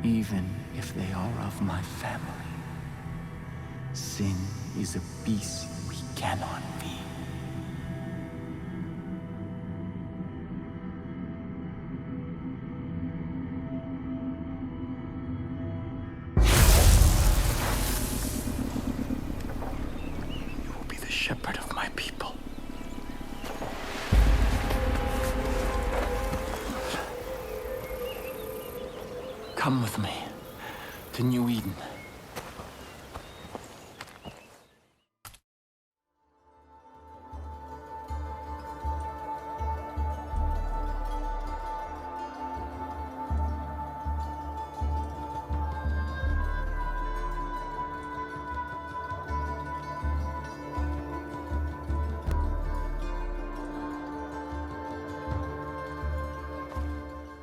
even if they are of my family. Sin is a beast we cannot be. You will be the shepherd of my people. Come with me to New Eden.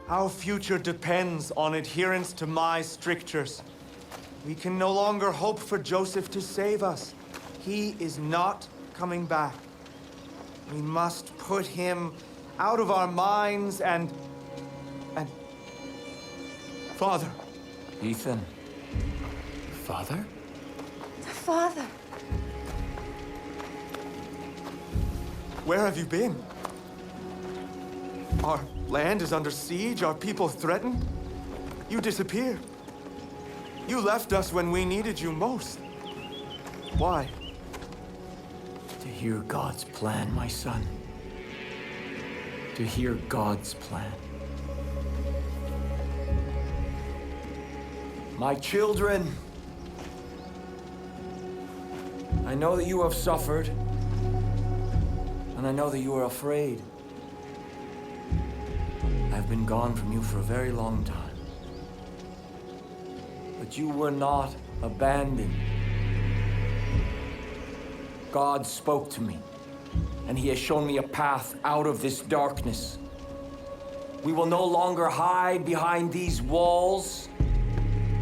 Our future depends on adherence to my strictures. We can no longer hope for Joseph to save us. He is not coming back. We must put him out of our minds and... Father. Ethan. Father? Father. Where have you been? Our land is under siege, our people threatened. You disappeared. You left us when we needed you most. Why? To hear God's plan, my son. To hear God's plan. My children, I know that you have suffered, and I know that you are afraid. I've been gone from you for a very long time. But you were not abandoned. God spoke to me, and He has shown me a path out of this darkness. We will no longer hide behind these walls.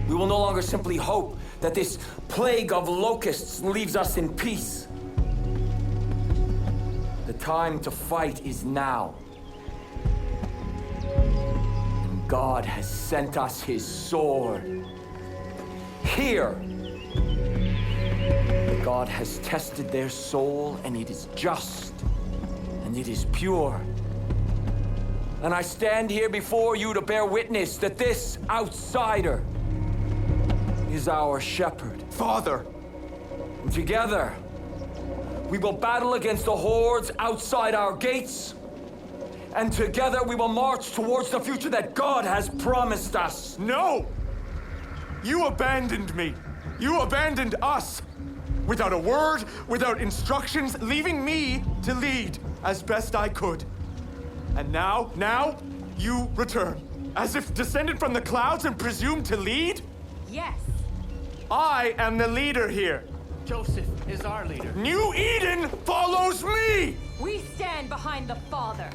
We will no longer simply hope that this plague of locusts leaves us in peace. The time to fight is now. And God has sent us His sword. Here, God has tested their soul, and it is just, and it is pure. And I stand here before you to bear witness that this outsider is our shepherd. Father! And together, we will battle against the hordes outside our gates, and together we will march towards the future that God has promised us. No! You abandoned me. You abandoned us. Without a word, without instructions, leaving me to lead as best I could. And now, you return. As if descended from the clouds and presumed to lead? Yes. I am the leader here. Joseph is our leader. New Eden follows me! We stand behind the Father.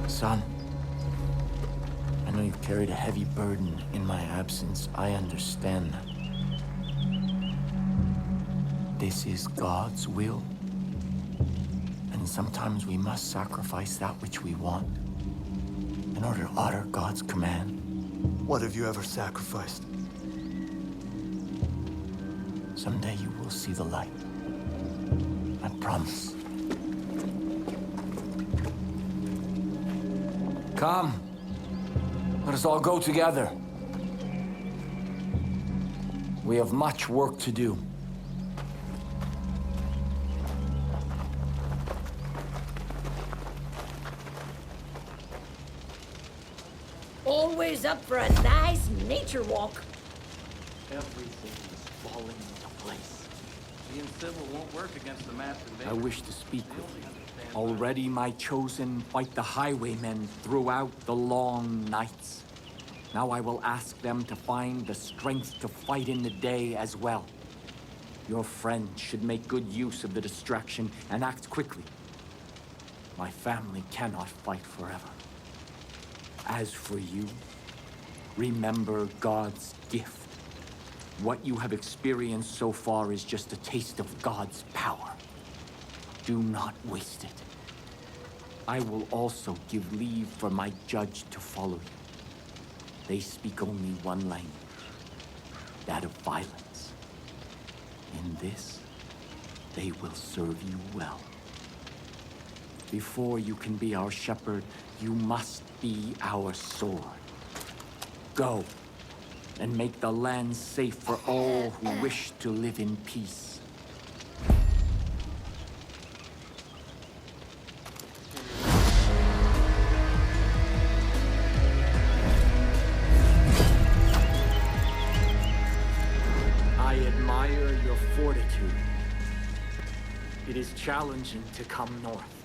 Son, I know you've carried a heavy burden in my absence. I understand that. This is God's will. And sometimes we must sacrifice that which we want in order to honor God's command. What have you ever sacrificed? Someday you will see the light. I promise. Come. Let us all go together. We have much work to do. Always up for a nice nature walk. Everything is falling into place. Me and Sybil won't work against the master. I wish to speak with you. Already my chosen fight the highwaymen throughout the long nights. Now I will ask them to find the strength to fight in the day as well. Your friend should make good use of the distraction and act quickly. My family cannot fight forever. As for you, remember God's gift. What you have experienced so far is just a taste of God's power. Do not waste it. I will also give leave for my judge to follow you. They speak only one language, that of violence. In this, they will serve you well. Before you can be our shepherd, you must be our sword. Go, and make the land safe for all who wish to live in peace. I admire your fortitude. It is challenging to come north.